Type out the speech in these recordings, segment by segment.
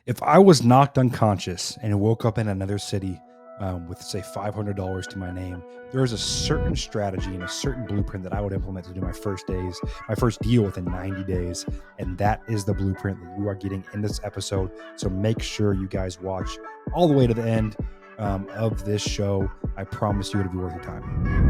If I was knocked unconscious and woke up in another city with, say, $500 to my name, there is a certain strategy and a certain blueprint that I would implement to do my first deal within 90 days. And that is the blueprint that you are getting in this episode. So make sure you guys watch all the way to the end of this show. I promise you it'll be worth your time.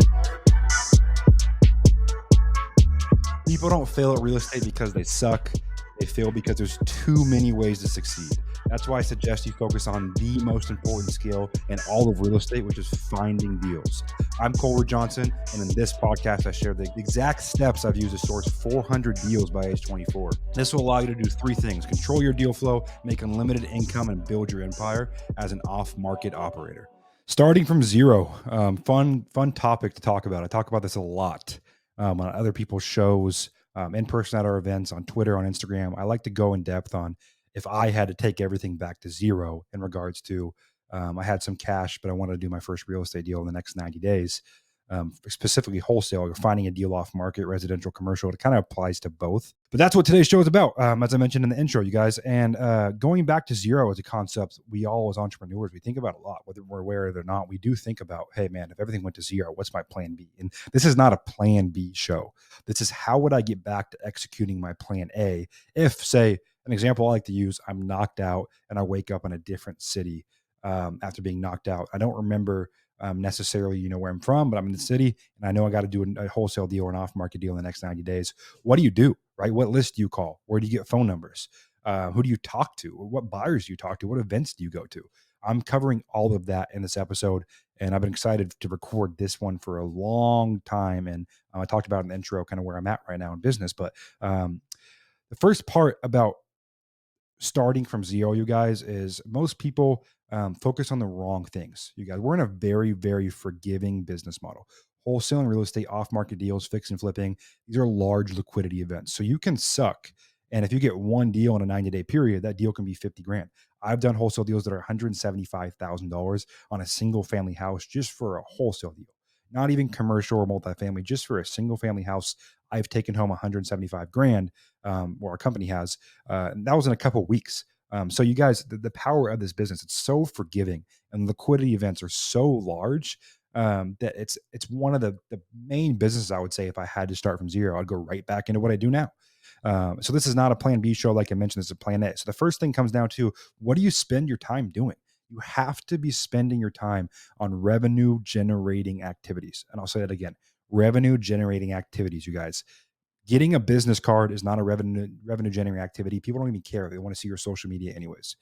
People don't fail at real estate because they suck. They fail because there's too many ways to succeed. That's why I suggest you focus on the most important skill in all of real estate, which is finding deals. I'm Ruud-Johnson, and in this podcast, I share the exact steps I've used to source 400 deals by age 24. This will allow you to do three things: control your deal flow, make unlimited income, and build your empire as an off-market operator. Starting from zero, fun topic to talk about. I talk about this a lot on other people's shows, in person at our events, on Twitter, on Instagram. I like to go in depth on if I had to take everything back to zero in regards to I had some cash, but I wanted to do my first real estate deal in the next 90 days. Specifically wholesale, you're finding a deal off market, residential, commercial. It kind of applies to both. But that's what today's show is about, as I mentioned in the intro, you guys. And going back to zero as a concept, we all as entrepreneurs, we think about a lot, whether we're aware of it or not. We do think about, hey, man, if everything went to zero, what's my plan B? And this is not a plan B show. This is how would I get back to executing my plan A if, say, an example I like to use, I'm knocked out and I wake up in a different city after being knocked out. I don't remember necessarily, where I'm from, but I'm in the city and I know I got to do a wholesale deal or an off market deal in the next 90 days. What do? Right? What list do you call? Where do you get phone numbers? Who do you talk to? What buyers do you talk to? What events do you go to? I'm covering all of that in this episode, and I've been excited to record this one for a long time. And I talked about in the intro kind of where I'm at right now in business. But the first part about starting from zero, you guys, is most people focus on the wrong things. You guys, we're in a very, very forgiving business model. Wholesaling real estate, off-market deals, fix and flipping, these are large liquidity events. So you can suck. And if you get one deal in a 90-day period, that deal can be 50 grand. I've done wholesale deals that are $175,000 on a single family house just for a wholesale deal. Not even commercial or multifamily, just for a single family house. I've taken home 175 grand, or our company has. And that was in a couple of weeks. So you guys, the power of this business, it's so forgiving, and liquidity events are so large that it's one of the main businesses. I would say if I had to start from zero, I'd go right back into what I do now. So this is not a plan B show. Like I mentioned, this is a plan A. So the first thing comes down to, what do you spend your time doing? You have to be spending your time on revenue generating activities. And I'll say that again, revenue generating activities, you guys. Getting a business card is not a revenue generating activity. People don't even care. They want to see your social media anyways.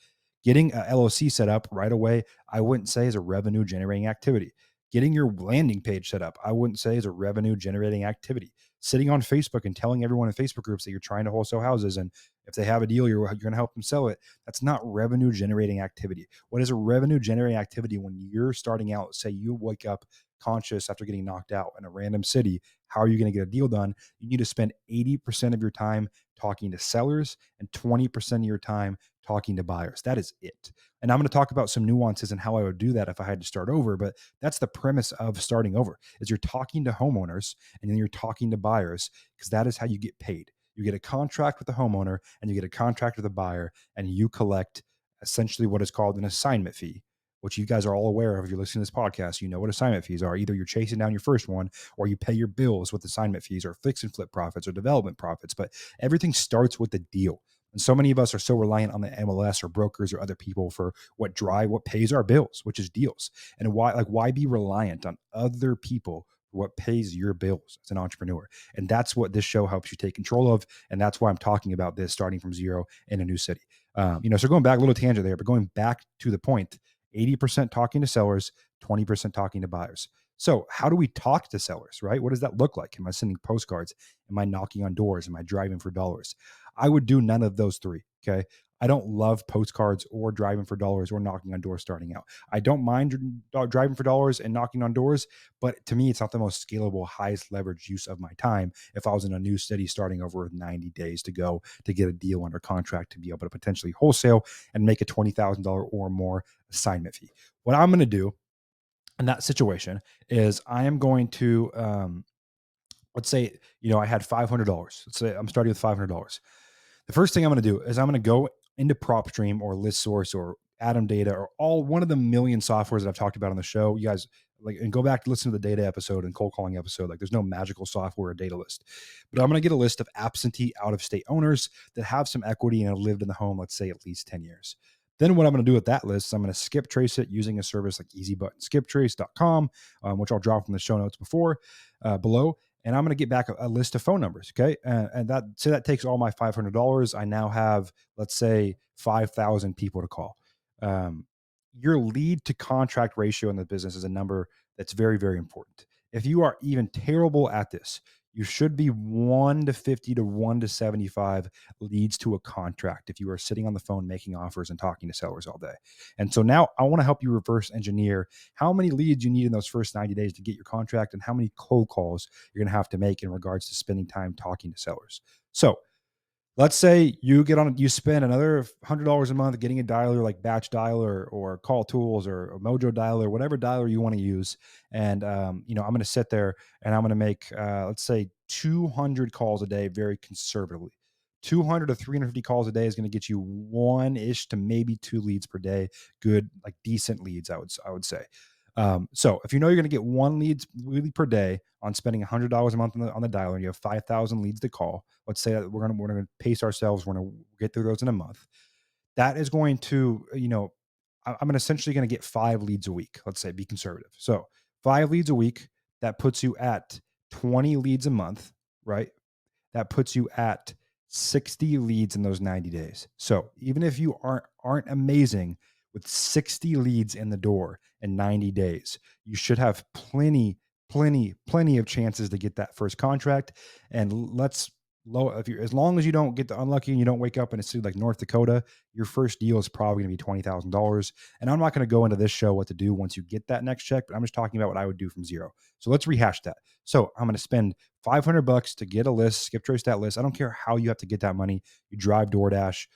Getting a LLC set up right away, I wouldn't say is a revenue generating activity. Getting your landing page set up, I wouldn't say is a revenue generating activity. Sitting on Facebook and telling everyone in Facebook groups that you're trying to wholesale houses, and if they have a deal, you're going to help them sell it. That's not revenue generating activity. What is a revenue generating activity? When you're starting out, say you wake up conscious after getting knocked out in a random city, how are you going to get a deal done? You need to spend 80% of your time talking to sellers and 20% of your time talking to buyers. That is it. And I'm going to talk about some nuances and how I would do that if I had to start over. But that's the premise of starting over, is you're talking to homeowners and then you're talking to buyers, because that is how you get paid. You get a contract with the homeowner and you get a contract with the buyer, and you collect essentially what is called an assignment fee, which you guys are all aware of. If you're listening to this podcast, you know what assignment fees are. Either you're chasing down your first one, or you pay your bills with assignment fees, or fix and flip profits, or development profits. But everything starts with the deal. And so many of us are so reliant on the MLS or brokers or other people for what pays our bills, which is deals. And why be reliant on other people for what pays your bills as an entrepreneur? And that's what this show helps you take control of. And that's why I'm talking about this, starting from zero in a new city. So going back, a little tangent there, but going back to the point, 80% talking to sellers, 20% talking to buyers. So how do we talk to sellers, right? What does that look like? Am I sending postcards? Am I knocking on doors? Am I driving for dollars? I would do none of those three. Okay. I don't love postcards or driving for dollars or knocking on doors starting out. I don't mind driving for dollars and knocking on doors, but to me, it's not the most scalable, highest leverage use of my time if I was in a new city starting over with 90 days to go to get a deal under contract to be able to potentially wholesale and make a $20,000 or more assignment fee. What I'm going to do in that situation is I am going to, let's say, I had $500. Let's say I'm starting with $500. The first thing I'm going to do is I'm going to go into PropStream or ListSource or Atom Data or all one of the million softwares that I've talked about on the show. You guys like and go back to listen to the data episode and cold calling episode. Like there's no magical software or data list. But I'm going to get a list of absentee out of state owners that have some equity and have lived in the home, let's say at least 10 years. Then what I'm going to do with that list is I'm going to skip trace it using a service like easybuttonskiptrace.com, which I'll drop from the show notes below. And I'm going to get back a list of phone numbers. Okay. And that takes all my $500. I now have, let's say, 5,000 people to call. Your lead to contract ratio in the business is a number that's very, very important. If you are even terrible at this, you should be 1 to 50 to 1 to 75 leads to a contract if you are sitting on the phone making offers and talking to sellers all day. And so now I want to help you reverse engineer how many leads you need in those first 90 days to get your contract and how many cold calls you're going to have to make in regards to spending time talking to sellers. So let's say you spend another $100 a month getting a dialer like Batch Dialer or Call Tools or Mojo Dialer, whatever dialer you want to use. And, I'm going to sit there and I'm going to make, let's say 200 calls a day, very conservatively. 200 to 350 calls a day is going to get you one-ish to maybe 2 leads per day. Good, like decent leads, I would say. So if you know you're going to get 1 lead per day on spending $100 a month on the dialer, and you have 5,000 leads to call, let's say that we're going to pace ourselves. We're going to get through those in a month. That is going to, I'm essentially going to get 5 leads a week. Let's say be conservative. So 5 leads a week, that puts you at 20 leads a month, right? That puts you at 60 leads in those 90 days. So even if you aren't amazing with 60 leads in the door in 90 days, you should have plenty of chances to get that first contract. And as long as you don't get the unlucky and you don't wake up in a city like North Dakota, your first deal is probably going to be $20,000. And I'm not going to go into this show what to do once you get that next check, but I'm just talking about what I would do from zero. So let's rehash that. So I'm going to spend $500 to get a list, skip trace that list. I don't care how you have to get that money. You drive DoorDash,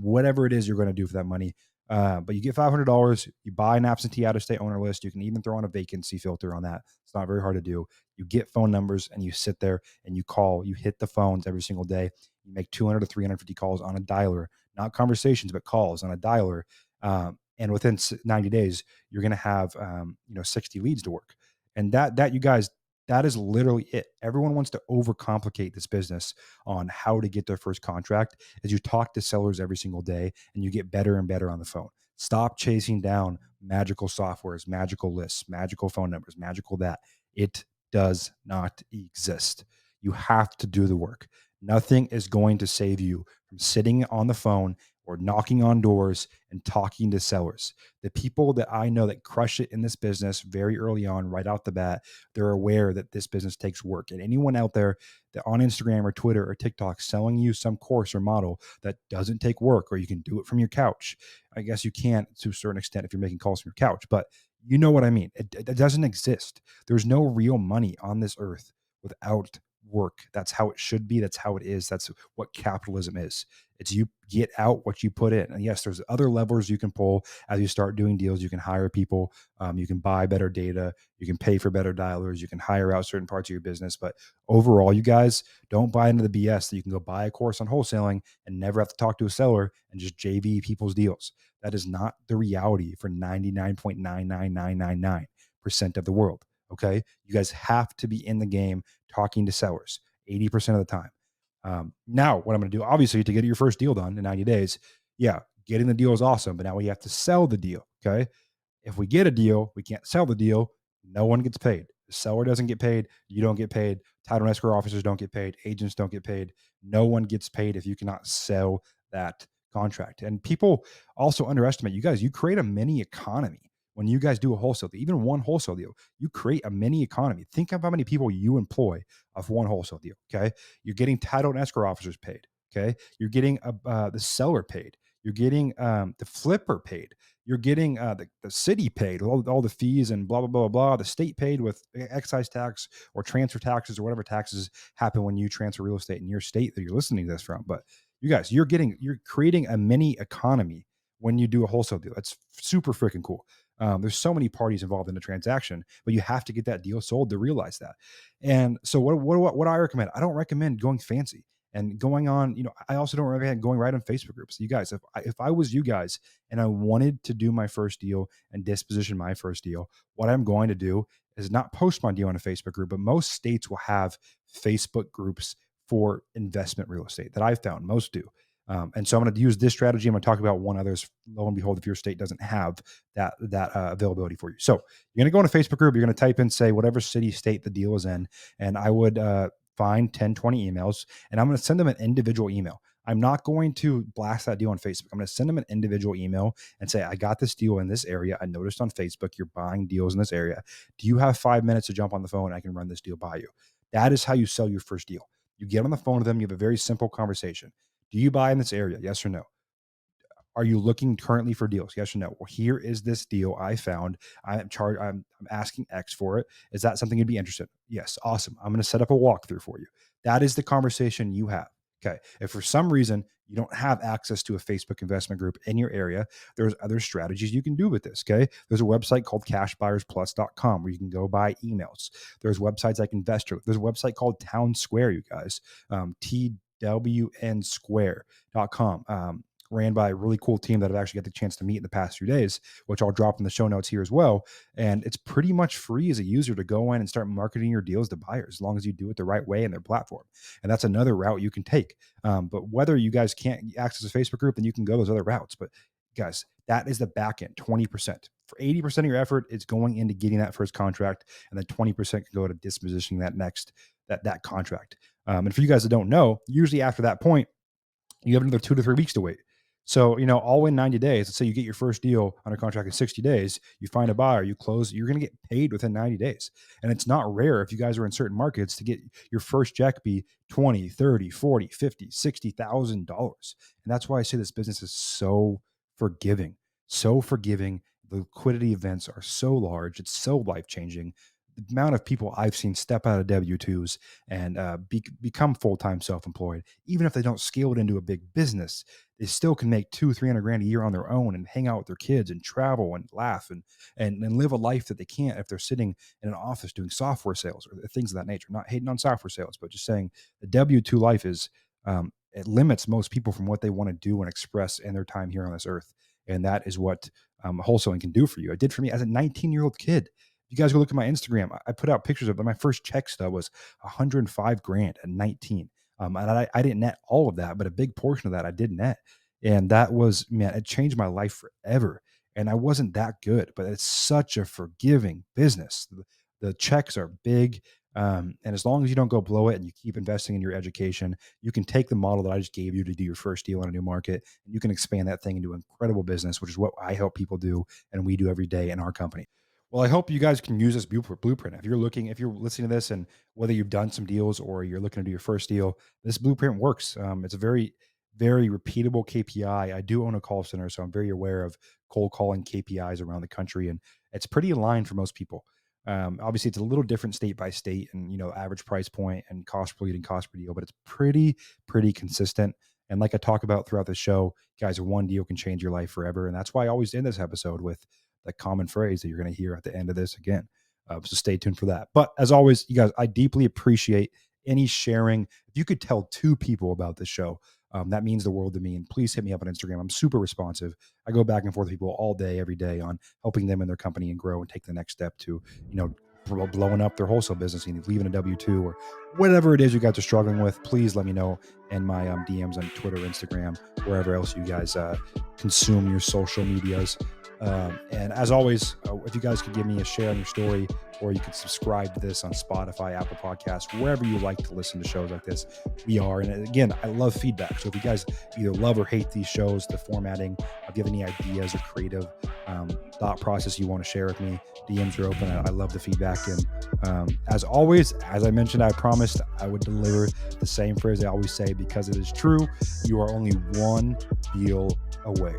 whatever it is you're going to do for that money. But you get $500, you buy an absentee out of state owner list. You can even throw on a vacancy filter on that. It's not very hard to do. You get phone numbers and you sit there and you call, you hit the phones every single day. You make 200 to 350 calls on a dialer, not conversations, but calls on a dialer. And within 90 days, you're going to have, 60 leads to work. And that you guys, that is literally it. Everyone wants to overcomplicate this business on how to get their first contract as you talk to sellers every single day and you get better and better on the phone. Stop chasing down magical softwares, magical lists, magical phone numbers, magical that. It does not exist. You have to do the work. Nothing is going to save you from sitting on the phone or knocking on doors and talking to sellers. The people that I know that crush it in this business very early on, right out the bat, they're aware that this business takes work. And anyone out there that on Instagram or Twitter or TikTok selling you some course or model that doesn't take work, or you can do it from your couch. I guess you can't to a certain extent if you're making calls from your couch, but you know what I mean. It doesn't exist. There's no real money on this earth without work. That's how it should be. That's how it is. That's what capitalism is. It's you get out what you put in. And yes, there's other levers you can pull as you start doing deals. You can hire people. You can buy better data. You can pay for better dialers. You can hire out certain parts of your business. But overall, you guys don't buy into the BS that you can go buy a course on wholesaling and never have to talk to a seller and just JV people's deals. That is not the reality for 99.99999% of the world. Okay. You guys have to be in the game talking to sellers 80% of the time. Now, what I'm going to do, obviously, to get your first deal done in 90 days, yeah, getting the deal is awesome. But now we have to sell the deal. Okay. If we get a deal, we can't sell the deal. No one gets paid. The seller doesn't get paid. You don't get paid. Title and escrow officers don't get paid. Agents don't get paid. No one gets paid if you cannot sell that contract. And people also underestimate you guys. You create a mini economy when you guys do a wholesale deal, even one wholesale deal. You create a mini economy. Think of how many people you employ off one wholesale deal. Okay. You're getting title and escrow officers paid. Okay. You're getting the seller paid. You're getting the flipper paid. You're getting the city paid, all the fees and blah, blah, blah, blah. The state paid with excise tax or transfer taxes or whatever taxes happen when you transfer real estate in your state that you're listening to this from. But you guys, you're creating a mini economy when you do a wholesale deal. That's super freaking cool. There's so many parties involved in the transaction, but you have to get that deal sold to realize that. And so what I recommend, I don't recommend going fancy. and going on, I also don't recommend going right on Facebook groups. You guys, if I was you guys and I wanted to do my first deal and disposition my first deal, what I'm going to do is not post my deal on a Facebook group, but most states will have Facebook groups for investment real estate that I've found. Most do. And so I'm going to use this strategy. I'm going to talk about one others. Lo and behold, if your state doesn't have that availability for you, so you're going to go in a Facebook group. You're going to type in, say, whatever city, state the deal is in, and I would find 10, 20 emails, and I'm going to send them an individual email. I'm not going to blast that deal on Facebook. I'm going to send them an individual email and say, I got this deal in this area. I noticed on Facebook you're buying deals in this area. Do you have 5 minutes to jump on the phone? I can run this deal by you. That is how you sell your first deal. You get on the phone with them. You have a very simple conversation. Do you buy in this area? Yes or no? Are you looking currently for deals? Yes or no? Well, here is this deal I found. I'm asking X for it. Is that something you'd be interested in? Yes. Awesome. I'm going to set up a walkthrough for you. That is the conversation you have. Okay. If for some reason you don't have access to a Facebook investment group in your area, there's other strategies you can do with this. Okay. There's a website called cashbuyersplus.com where you can go buy emails. There's websites like Investor. There's a website called Town Square, you guys, TWNsquare.com. Ran by a really cool team that I've actually got the chance to meet in the past few days, which I'll drop in the show notes here as well. And it's pretty much free as a user to go in and start marketing your deals to buyers, as long as you do it the right way in their platform. And that's another route you can take. But whether you guys can't access a Facebook group, then you can go those other routes. But guys, that is the back end, 20%. For 80% of your effort, it's going into getting that first contract, and then 20% can go to dispositioning that contract. And for you guys that don't know, usually after that point, you have another 2 to 3 weeks to wait. So, all in 90 days, let's say you get your first deal under contract in 60 days, you find a buyer, you close, you're going to get paid within 90 days. And it's not rare if you guys are in certain markets to get your first check be 20, 30, 40, 50, $60,000. And that's why I say this business is so forgiving, so forgiving. The liquidity events are so large. It's so life-changing. The amount of people I've seen step out of W-2s and become full-time self-employed, even if they don't scale it into a big business, they still can make 200-300 grand a year on their own and hang out with their kids and travel and laugh and live a life that they can't if they're sitting in an office doing software sales or things of that nature. Not hating on software sales, but just saying the W-2 life is, it limits most people from what they want to do and express in their time here on this earth. And that is what wholesaling can do for you. It did for me as a 19-year-old kid. You guys go look at my Instagram. I put out pictures of my first check stub was 105 grand at 19. And I didn't net all of that, but a big portion of that I did net. And that was, man, it changed my life forever. And I wasn't that good, but it's such a forgiving business. The checks are big. And as long as you don't go blow it and you keep investing in your education, you can take the model that I just gave you to do your first deal in a new market, and you can expand that thing into an incredible business, which is what I help people do and we do every day in our company. Well, I hope you guys can use this blueprint. If you're listening to this, and whether you've done some deals or you're looking to do your first deal, this blueprint works. It's a very, very repeatable KPI. I do own a call center, so I'm very aware of cold calling KPIs around the country, and it's pretty aligned for most people. Obviously, it's a little different state by state, and average price point and cost per lead and cost per deal, but it's pretty consistent. And like I talk about throughout the show, guys, one deal can change your life forever, and that's why I always end this episode with the common phrase that you're going to hear at the end of this again. So stay tuned for that. But as always, you guys, I deeply appreciate any sharing. If you could tell 2 people about this show, that means the world to me. And please hit me up on Instagram. I'm super responsive. I go back and forth with people all day, every day on helping them in their company and grow and take the next step to, blowing up their wholesale business and leaving a W-2 or whatever it is you guys are struggling with. Please let me know in my DMs on Twitter, Instagram, wherever else you guys consume your social medias. And as always, if you guys could give me a share on your story, or you could subscribe to this on Spotify, Apple Podcasts, wherever you like to listen to shows like this, we are. And again, I love feedback. So if you guys either love or hate these shows, the formatting, if you have any ideas or creative thought process you want to share with me, DMs are open. I love the feedback. And as always, as I mentioned, I promised I would deliver the same phrase I always say, because it is true. You are only one deal away.